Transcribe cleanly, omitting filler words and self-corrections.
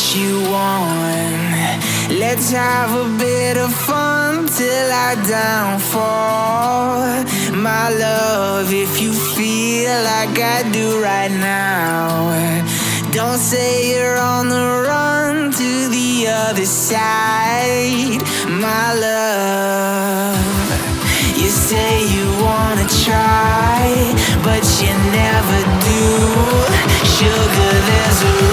what you want. Let's have a bit of fun till I downfall. My love, if you feel like I do right now, don't say you're on the run to the other side. My love, you say you wanna try, but you never do. Sugar, there's a